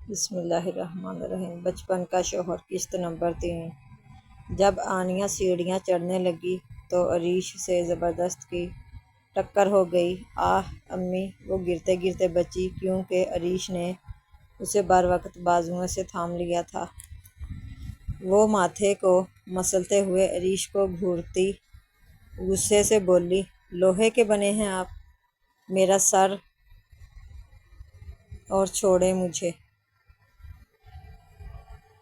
बिस्मिल्लाहिर्रहमानिर्रहीम। बचपन का शौहर, किस्त नंबर 3। जब आनिया सीढ़ियाँ चढ़ने लगी तो अरीश से ज़बरदस्त की टक्कर हो गई। आह अम्मी, वो गिरते गिरते बची क्योंकि अरीश ने उसे बर वक्त बाजुओं से थाम लिया था। वो माथे को मसलते हुए अरीश को घूरती गुस्से से बोली, लोहे के बने हैं आप, मेरा सर और छोड़े मुझे।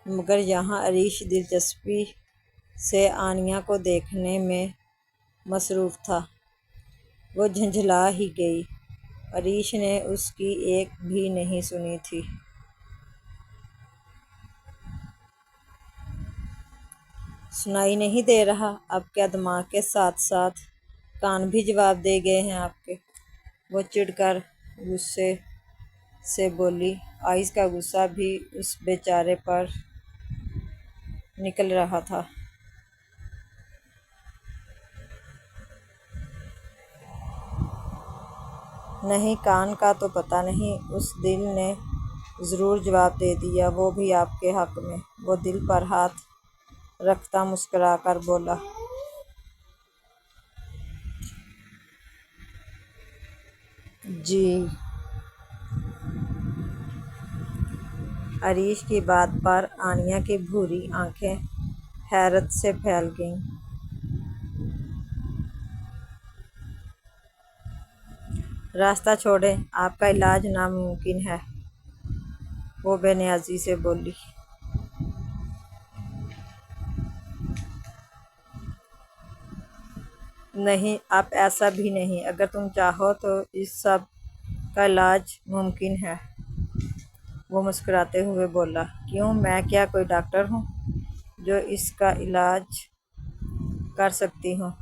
मगर यहाँ अरीश दिलचस्पी से आनिया को देखने में मसरूफ़ था। वो झंझला ही गई। अरीश ने उसकी एक भी नहीं सुनी थी। सुनाई नहीं दे रहा? अब क्या दिमाग के साथ साथ कान भी जवाब दे गए हैं आपके? वो चिढ़कर गुस्से से बोली। आइस का गुस्सा भी उस बेचारे पर निकल रहा था। नहीं, कान का तो पता नहीं। उस दिल ने ज़रूर जवाब दे दिया, वो भी आपके हक़ में। वो दिल पर हाथ रखता मुस्कुरा कर बोला, जी। अरीश की बात पर आनिया की भूरी आंखें हैरत से फैल गईं। रास्ता छोड़ें, आपका इलाज नामुमकिन है, वो बेनियाजी से बोली। नहीं, आप ऐसा भी नहीं। अगर तुम चाहो तो इस सब का इलाज मुमकिन है, वो मुस्कुराते हुए बोला। क्यों, मैं क्या कोई डॉक्टर हूँ जो इसका इलाज कर सकती हूँ?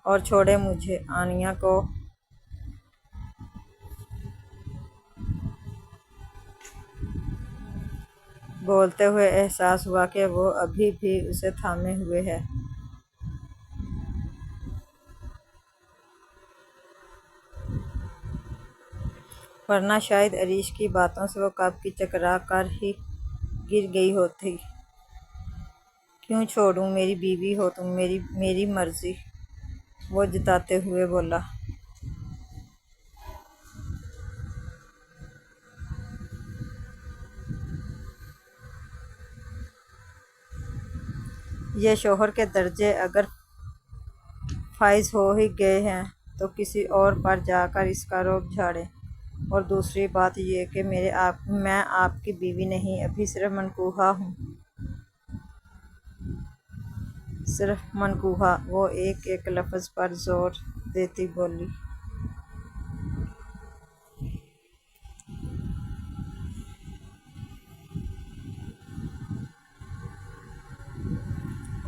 और छोड़े मुझे। आनिया को बोलते हुए एहसास हुआ कि वो अभी भी उसे थामे हुए है। वरना शायद अरीश की बातों से वो कब की चकरा कर ही गिर गई होती। क्यों छोड़ूं? मेरी बीवी हो तुम, मेरी मर्जी, वो जताते हुए बोला। ये शौहर के दर्जे अगर फाइज हो ही गए हैं तो किसी और पर जाकर इसका रोब झाड़ें। और दूसरी बात ये कि मैं आपकी बीवी नहीं, अभी सिर्फ मनकूहा हूँ। सिर्फ मनकूहा, वो एक एक लफ्ज़ पर जोर देती बोली।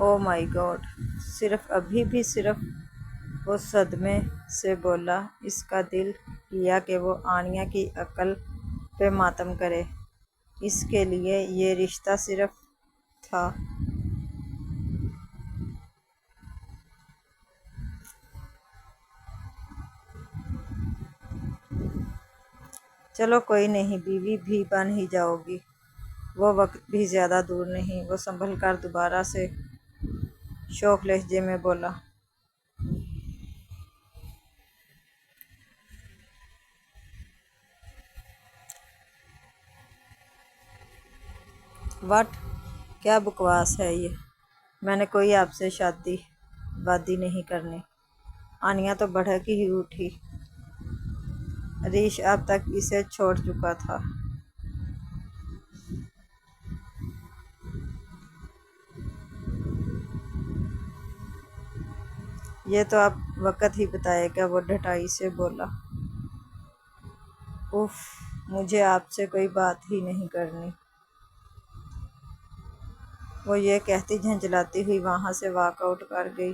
ओ माई गॉड! सिर्फ, अभी भी सिर्फ, वो सदमे से बोला। इसका दिल किया कि वो आनिया की अक्ल पे मातम करे। इसके लिए ये रिश्ता सिर्फ था। चलो कोई नहीं, बीवी भी बन ही जाओगी। वो वक्त भी ज़्यादा दूर नहीं। वो संभल कर दोबारा से शौक लहजे में बोला। वाट, क्या बकवास है ये? मैंने कोई आपसे शादी वादी नहीं करनी। आनिया तो भड़क ही उठी। अरीश अब तक इसे छोड़ चुका था। ये तो अब वक्त ही बताएगा, वो ढटाई से बोला। उफ, मुझे आपसे कोई बात ही नहीं करनी, वो ये कहती झंझलाती हुई वहाँ से वॉकआउट कर गई।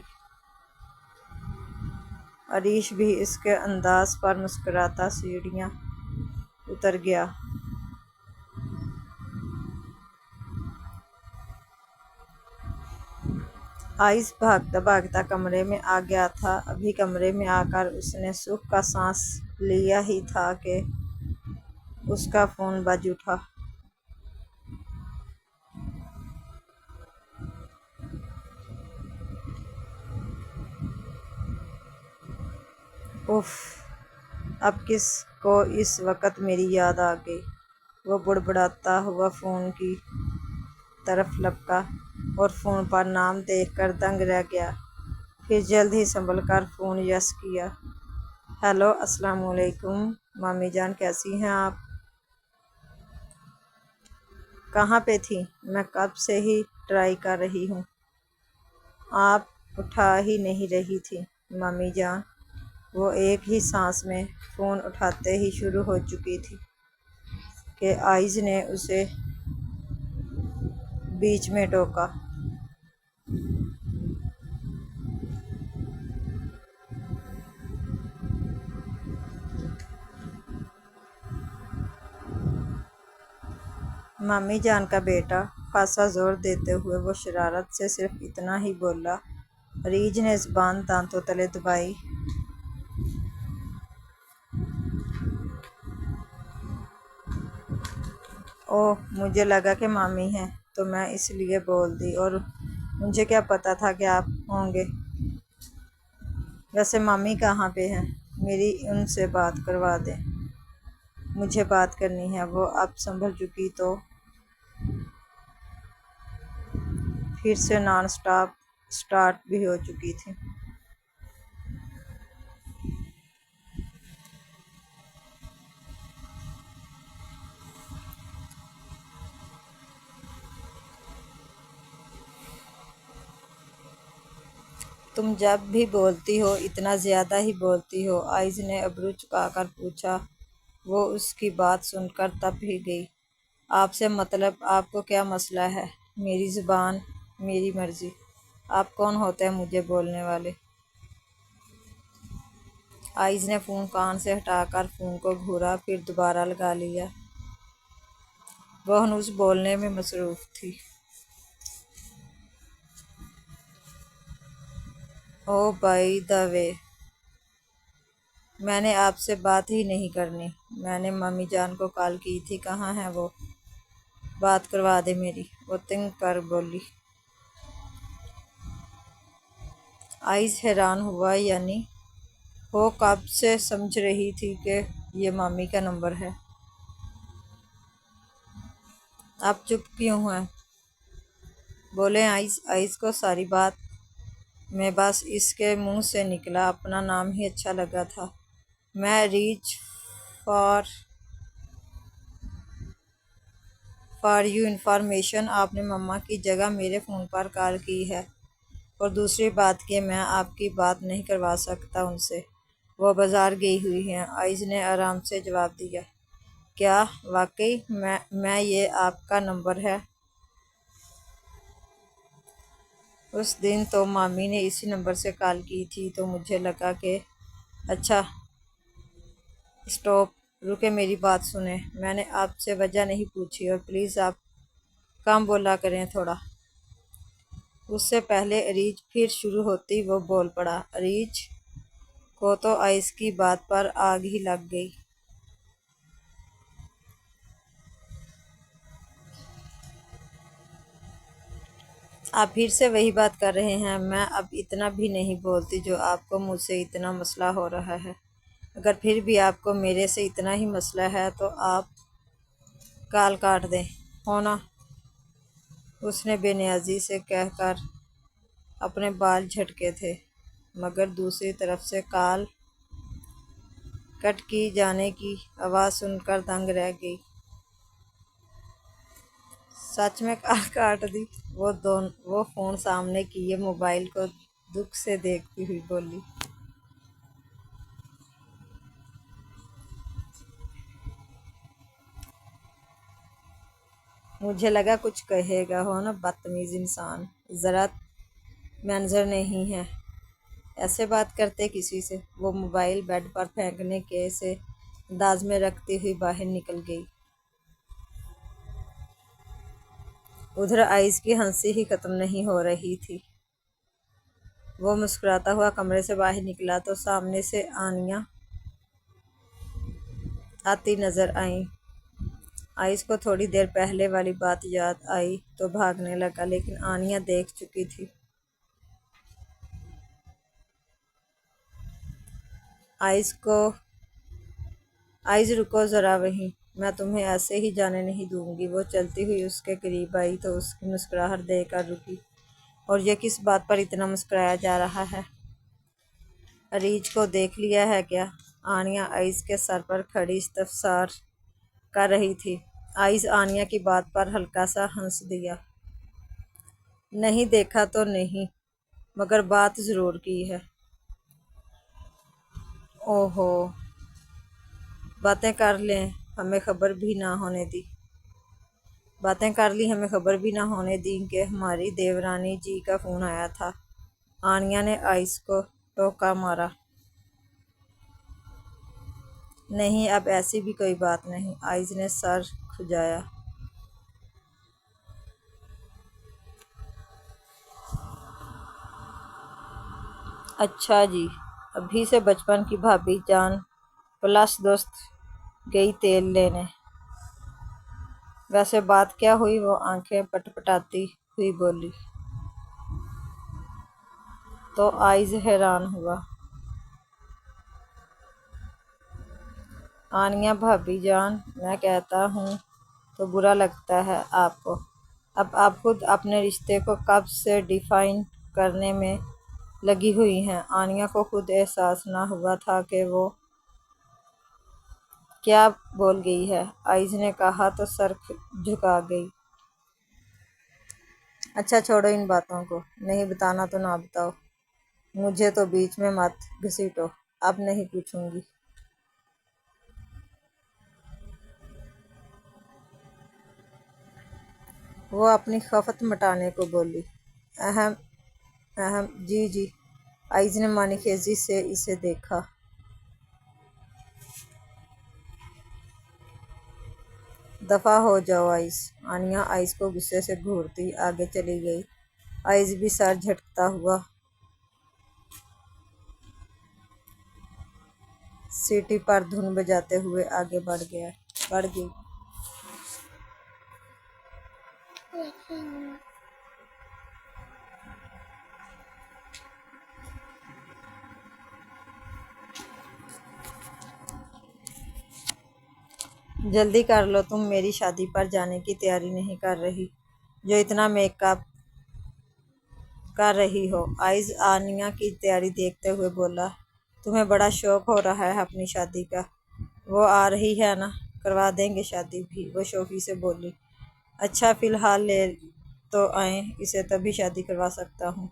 अरीश भी इसके अंदाज पर मुस्कुराता सीढ़ियाँ उतर गया। आइस भागता भागता कमरे में आ गया था। अभी कमरे में आकर उसने सुख का सांस लिया ही था कि उसका फ़ोन बज उठा। उफ, अब किस को इस वक्त मेरी याद आ गई। वो बुड़बुड़ाता हुआ फ़ोन की तरफ लपका और फ़ोन पर नाम देखकर दंग रह गया। फिर जल्द ही संभल कर फ़ोन यस किया। हेलो, अस्सलाम वालेकुम मामी जान, कैसी हैं आप? कहाँ पे थी? मैं कब से ही ट्राई कर रही हूँ, आप उठा ही नहीं रही थी मामी जान। वो एक ही सांस में फ़ोन उठाते ही शुरू हो चुकी थी कि आइज़ ने उसे बीच में टोका। मामी जान का बेटा, खासा जोर देते हुए वो शरारत से सिर्फ इतना ही बोला। रीज ने ज़बान दांतों तले दबाई। ओह, मुझे लगा कि मामी हैं तो मैं इसलिए बोल दी, और मुझे क्या पता था कि आप होंगे। वैसे मामी कहाँ पे हैं? मेरी उनसे बात करवा दें, मुझे बात करनी है। वो अब संभल चुकी तो फिर से नॉन स्टॉप स्टार्ट भी हो चुकी थी। तुम जब भी बोलती हो इतना ज़्यादा ही बोलती हो, आइज़ ने अबरू चुकाकर पूछा। वो उसकी बात सुनकर तप ही गई। आपसे मतलब आपको क्या मसला है? मेरी ज़ुबान मेरी मर्ज़ी। आप कौन होते हैं मुझे बोलने वाले? आइज़ ने फ़ोन कान से हटाकर फ़ोन को घूरा, फिर दोबारा लगा लिया। वह हनूस बोलने में मसरूफ़ थी। ओ बाय द वे, मैंने आपसे बात ही नहीं करनी। मैंने मम्मी जान को कॉल की थी, कहाँ है वो? बात करवा दे मेरी, वो तिंग कर बोली। आइज़ हैरान हुआ, यानी वो कब से समझ रही थी कि ये मम्मी का नंबर है। आप चुप क्यों हैं? बोले आइज़। आइज़ को सारी बात में बस इसके मुंह से निकला अपना नाम ही अच्छा लगा था। मैं reach for for you information, आपने मम्मा की जगह मेरे फ़ोन पर कॉल की है। और दूसरी बात कि मैं आपकी बात नहीं करवा सकता उनसे, वो बाज़ार गई हुई हैं। आइज़ ने आराम से जवाब दिया। क्या वाकई मैं ये आपका नंबर है? उस दिन तो मामी ने इसी नंबर से कॉल की थी, तो मुझे लगा कि अच्छा। स्टॉप, रुके, मेरी बात सुने। मैंने आपसे वजह नहीं पूछी, और प्लीज़ आप कम बोला करें थोड़ा। उससे पहले अरीज फिर शुरू होती वो बोल पड़ा। अरीज को तो आइस की बात पर आग ही लग गई। आप फिर से वही बात कर रहे हैं। मैं अब इतना भी नहीं बोलती जो आपको मुझसे इतना मसला हो रहा है। अगर फिर भी आपको मेरे से इतना ही मसला है तो आप कॉल काट दें, हो ना? उसने बेनियाजी से कहकर अपने बाल झटके थे, मगर दूसरी तरफ से कॉल कट की जाने की आवाज़ सुनकर दंग रह गई। सच में कॉल काट दी? वो फ़ोन सामने किए मोबाइल को दुख से देखती हुई बोली। मुझे लगा कुछ कहेगा, हो ना बदतमीज़ इंसान, ज़रा मैनज़र नहीं है ऐसे बात करते किसी से। वो मोबाइल बेड पर फेंकने के से अंदाज में रखती हुई बाहर निकल गई। उधर आइस की हंसी ही ख़त्म नहीं हो रही थी। वो मुस्कुराता हुआ कमरे से बाहर निकला तो सामने से आनिया आती नज़र आई। आइस को थोड़ी देर पहले वाली बात याद आई तो भागने लगा, लेकिन आनिया देख चुकी थी। आइज रुको ज़रा वहीं, मैं तुम्हें ऐसे ही जाने नहीं दूंगी। वो चलती हुई उसके करीब आई तो उसकी मुस्कुराहट देखकर रुकी। और ये किस बात पर इतना मुस्कुराया जा रहा है? अरीज को देख लिया है क्या? आनिया आइज के सर पर खड़ी इस्तफसार कर रही थी। आइज आनिया की बात पर हल्का सा हंस दिया। नहीं देखा तो नहीं, मगर बात ज़रूर की है। ओहो, बातें कर लें, हमें खबर भी ना होने दी। बातें कर ली, हमें खबर भी ना होने दी कि हमारी देवरानी जी का फ़ोन आया था। आनिया ने आइस को टोका मारा। नहीं, अब ऐसी भी कोई बात नहीं। आइस ने सर खुजाया। अच्छा जी, अभी से बचपन की भाभी जान प्लस दोस्त गई तेल लेने। वैसे बात क्या हुई? वो आंखें पटपटाती हुई बोली। तो आइज हैरान हुआ। आनिया भाभी जान, मैं कहता हूँ तो बुरा लगता है आपको। अब आप खुद अपने रिश्ते को कब से डिफाइन करने में लगी हुई हैं। आनिया को खुद एहसास ना हुआ था कि वो क्या बोल गई है। आइज ने कहा तो सर झुका गई। अच्छा छोड़ो इन बातों को, नहीं बताना तो ना बताओ। मुझे तो बीच में मत घसीटो, अब नहीं पूछूंगी। वो अपनी खफत मटाने को बोली। अहम अहम जी जी। आइज ने मानीखेजी से इसे देखा। दफा हो जाओ आइस। आनिया आइस को गुस्से से घूरती आगे चली गई। आइस भी सर झटकता हुआ सीटी पर धुन बजाते हुए आगे बढ़ गई। जल्दी कर लो, तुम मेरी शादी पर जाने की तैयारी नहीं कर रही जो इतना मेकअप कर रही हो। आइज आनिया की तैयारी देखते हुए बोला। तुम्हें बड़ा शौक हो रहा है अपनी शादी का। वो आ रही है ना, करवा देंगे शादी भी, वो शौकी से बोली। अच्छा फिलहाल ले तो आए, इसे तभी शादी करवा सकता हूँ।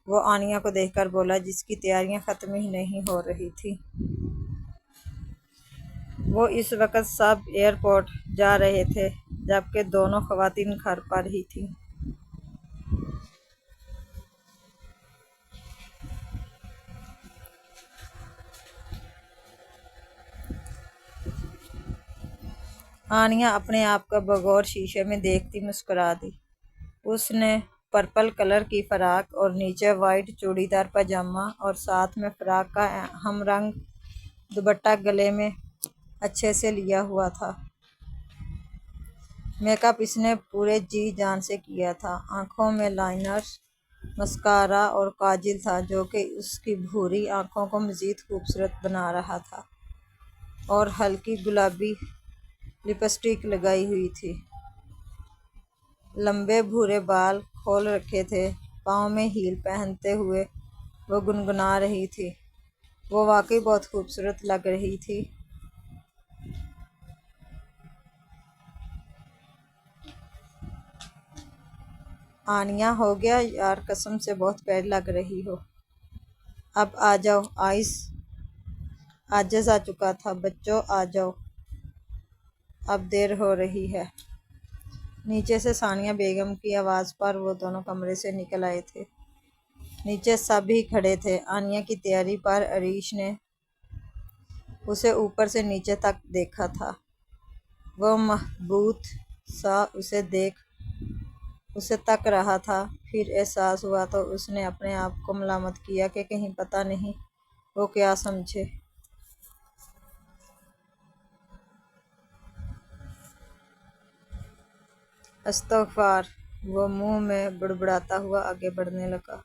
वो आनिया को देखकर बोला जिसकी तैयारियां खत्म ही नहीं हो रही थी। वो इस वक्त सब एयरपोर्ट जा रहे थे जबकि दोनों खवातीन घर पर ही थीं। आनिया अपने आप को बगौर शीशे में देखती मुस्कुरा दी। उसने पर्पल कलर की फ़राक और नीचे वाइट चूड़ीदार पजामा और साथ में फ़राक का हमरंग दुपट्टा गले में अच्छे से लिया हुआ था। मेकअप इसने पूरे जी जान से किया था। आंखों में लाइनर, मस्कारा और काजल था जो कि उसकी भूरी आंखों को मज़ीद खूबसूरत बना रहा था। और हल्की गुलाबी लिपस्टिक लगाई हुई थी। लंबे भूरे बाल खोल रखे थे। पाँव में हील पहनते हुए वो गुनगुना रही थी। वो वाकई बहुत खूबसूरत लग रही थी। आनिया, हो गया यार, कसम से बहुत प्यारी लग रही हो। अब आ जाओ। आइस आजिज़ आ चुका था। बच्चों आ जाओ, अब देर हो रही है। नीचे से सानिया बेगम की आवाज़ पर वो दोनों कमरे से निकल आए थे। नीचे सब ही खड़े थे। आनिया की तैयारी पर अरीश ने उसे ऊपर से नीचे तक देखा था। वो महबूत सा उसे तक रहा था। फिर एहसास हुआ तो उसने अपने आप को मलामत किया कि कहीं पता नहीं वो क्या समझे। अस्तगफार, वो मुंह में बुड़बुड़ाता हुआ आगे बढ़ने लगा।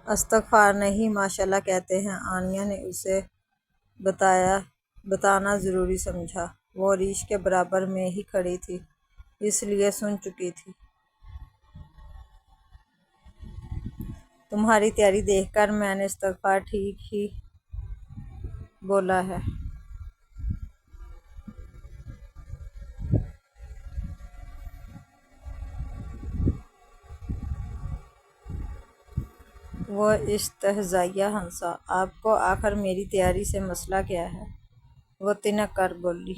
इस्तग़फ़ार नहीं माशाअल्लाह कहते हैं। आनिया ने उसे बताना ज़रूरी समझा। वो अरीश के बराबर में ही खड़ी थी, इसलिए सुन चुकी थी। तुम्हारी तैयारी देखकर मैंने इस्तग़फ़ार ठीक ही बोला है। वो इस्तहज़ाइया हंसा। आपको आखिर मेरी तैयारी से मसला क्या है? वो तिनक कर बोली।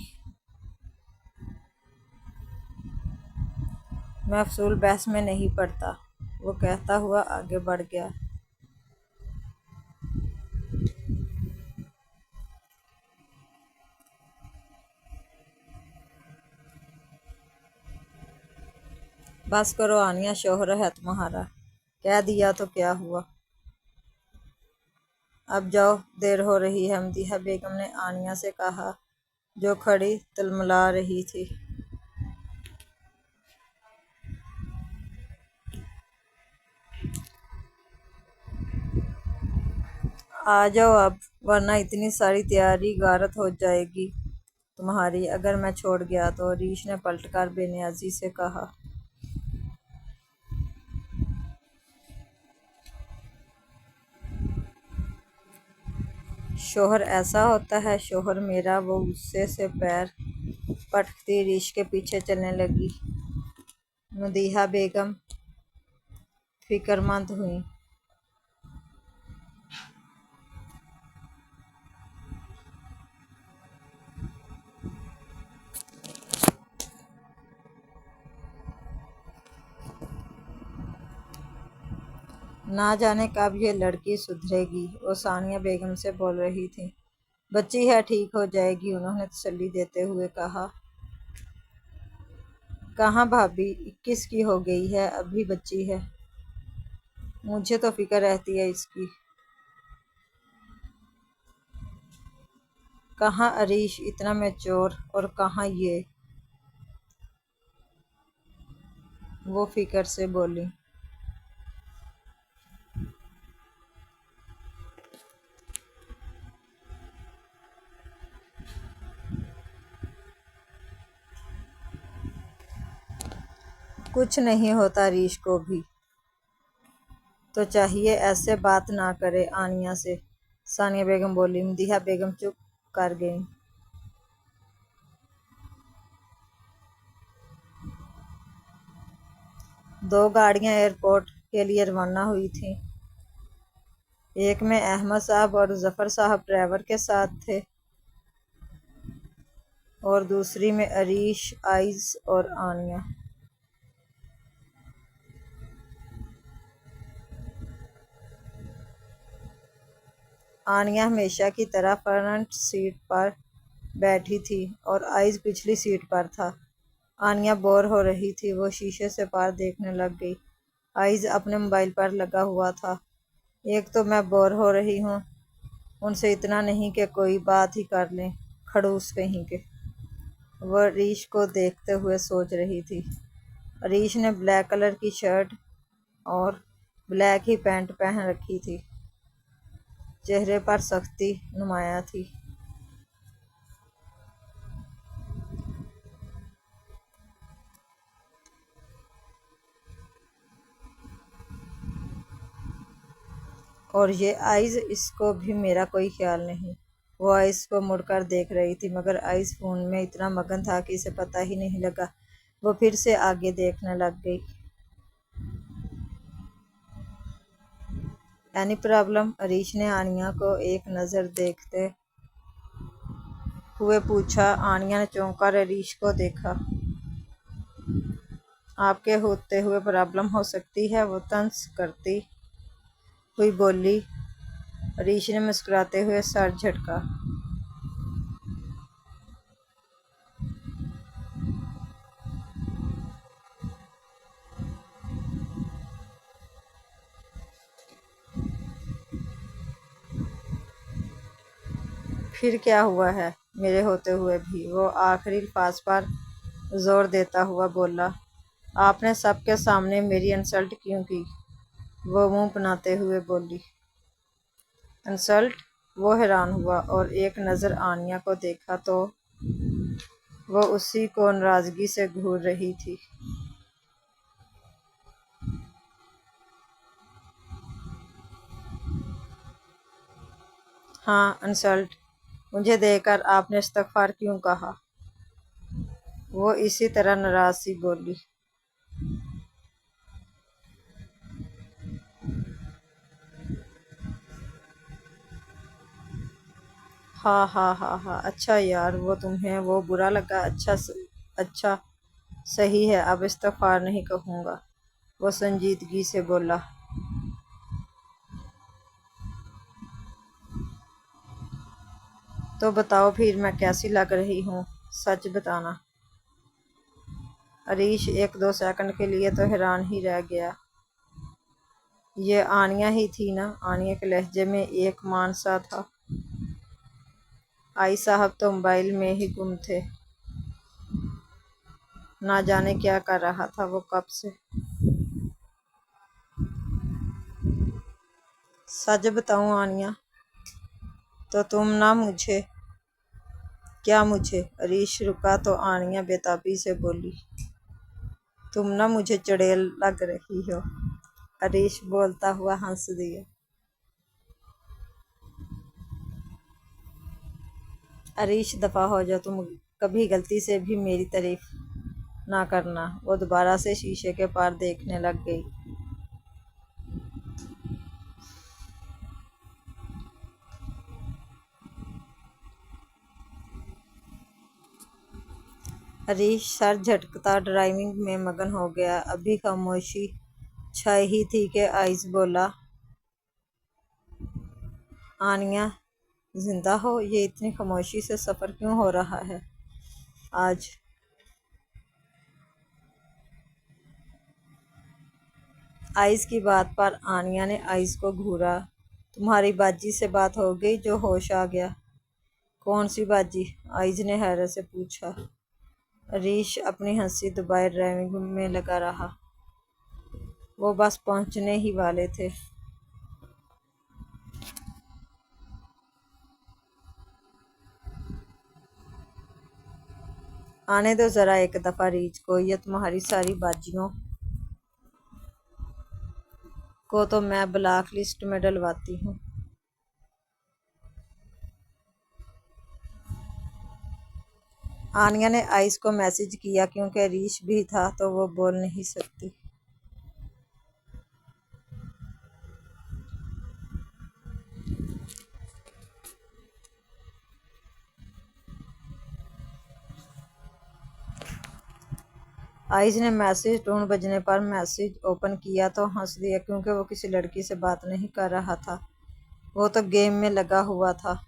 मैं फ़ज़ूल बहस में नहीं पड़ता, वो कहता हुआ आगे बढ़ गया। बस करो आनिया, शौहर है तुम्हारा, कह दिया तो क्या हुआ। अब जाओ, देर हो रही है, मदीहा बेगम ने आनिया से कहा, जो खड़ी तिलमिला रही थी। आ जाओ अब, वरना इतनी सारी तैयारी गारत हो जाएगी तुम्हारी अगर मैं छोड़ गया तो। अरीश ने पलटकर बेनियाजी से कहा। शौहर ऐसा होता है शौहर मेरा। वो गुस्से से पैर पटकती अरीश के पीछे चलने लगी। मदीहा बेगम फिक्रमंद हुई। ना जाने कब ये लड़की सुधरेगी, वो सानिया बेगम से बोल रही थी। बच्ची है, ठीक हो जाएगी, उन्होंने तसल्ली देते हुए कहा। कहाँ भाभी, 21 की हो गई है, अभी बच्ची है। मुझे तो फिक्र रहती है इसकी। कहाँ अरीश इतना मैच्योर, और कहाँ ये। वो फिक्र से बोली। कुछ नहीं होता, अरीश को भी तो चाहिए ऐसे बात ना करे आनिया से, सानिया बेगम बोली। मदीहा बेगम चुप कर गई। दो गाड़ियां एयरपोर्ट के लिए रवाना हुई थीं। एक में अहमद साहब और जफर साहब ड्राइवर के साथ थे, और दूसरी में अरीश, आइज और आनिया। आनिया हमेशा की तरह फ्रंट सीट पर बैठी थी और आइज पिछली सीट पर था। आनिया बोर हो रही थी, वो शीशे से पार देखने लग गई। आइज अपने मोबाइल पर लगा हुआ था। एक तो मैं बोर हो रही हूँ, उनसे इतना नहीं कि कोई बात ही कर लें, खड़ूस कहीं के। वह अरीश को देखते हुए सोच रही थी। अरीश ने ब्लैक कलर की शर्ट और ब्लैक ही पैंट पहन रखी थी। चेहरे पर सख्ती नुमाया थी। और ये आइज, इसको भी मेरा कोई ख्याल नहीं। वो आइज को मुड़कर देख रही थी, मगर आइज फ़ोन में इतना मगन था कि इसे पता ही नहीं लगा। वो फिर से आगे देखने लग गई। Any problem? अरीश ने आनिया को एक नज़र देखते हुए पूछा। आनिया ने चौंक कर अरीश को देखा। आपके होते हुए प्रॉब्लम हो सकती है, वो तंज करती हुई बोली। अरीश ने मुस्कुराते हुए सर झटका। फिर क्या हुआ है मेरे होते हुए भी? वो आखिरी अल्फाज पर जोर देता हुआ बोला। आपने सबके सामने मेरी इंसल्ट क्यों की? वो मुंह बनाते हुए बोली। इंसल्ट? वो हैरान हुआ और एक नज़र आनिया को देखा तो वो उसी को नाराज़गी से घूर रही थी। हाँ, इंसल्ट। मुझे देखकर आपने इस्तग़फ़ार क्यों कहा? वो इसी तरह नाराज़ सी बोली। हाँ हाँ हाँ हाँ, अच्छा यार, वो तुम्हें वो बुरा लगा? अच्छा, सही है, अब इस्तग़फ़ार नहीं कहूँगा, वो संजीदगी से बोला। तो बताओ फिर मैं कैसी लग रही हूँ, सच बताना। अरीश 1-2 सेकंड के लिए तो हैरान ही रह गया। ये आनिया ही थी ना? आनिया के लहजे में एक मान सा था। आई साहब तो मोबाइल में ही गुम थे, ना जाने क्या कर रहा था वो कब से। सच बताऊं आनिया, तो तुम ना मुझे। क्या मुझे? अरीश रुका तो आनिया बेताबी से बोली। तुम ना मुझे चुड़ैल लग रही हो। अरीश बोलता हुआ हंस दिया। अरीश दफा हो जाओ, तुम कभी गलती से भी मेरी तारीफ ना करना। वो दोबारा से शीशे के पार देखने लग गई। हरीश सर झटकता ड्राइविंग में मगन हो गया। अभी खामोशी छाई ही थी कि आइस बोला। आनिया, जिंदा हो? ये इतनी खामोशी से सफ़र क्यों हो रहा है आज? आइस की बात पर आनिया ने आइस को घूरा। तुम्हारी बाजी से बात हो गई जो होश आ गया? कौन सी बाजी? आइस ने हैरत से पूछा। हरीश अपनी हंसी दबाए ड्राइविंग में लगा रहा। वो बस पहुंचने ही वाले थे। आने दो ज़रा एक दफ़ा रीच को, ये तुम्हारी सारी बाजियों को तो मैं ब्लैक लिस्ट में डलवाती हूँ। आनिया ने आइस को मैसेज किया क्योंकि रीच भी था तो वो बोल नहीं सकती। आइस ने मैसेज टोन बजने पर मैसेज ओपन किया तो हंस दिया क्योंकि वो किसी लड़की से बात नहीं कर रहा था, वो तो गेम में लगा हुआ था।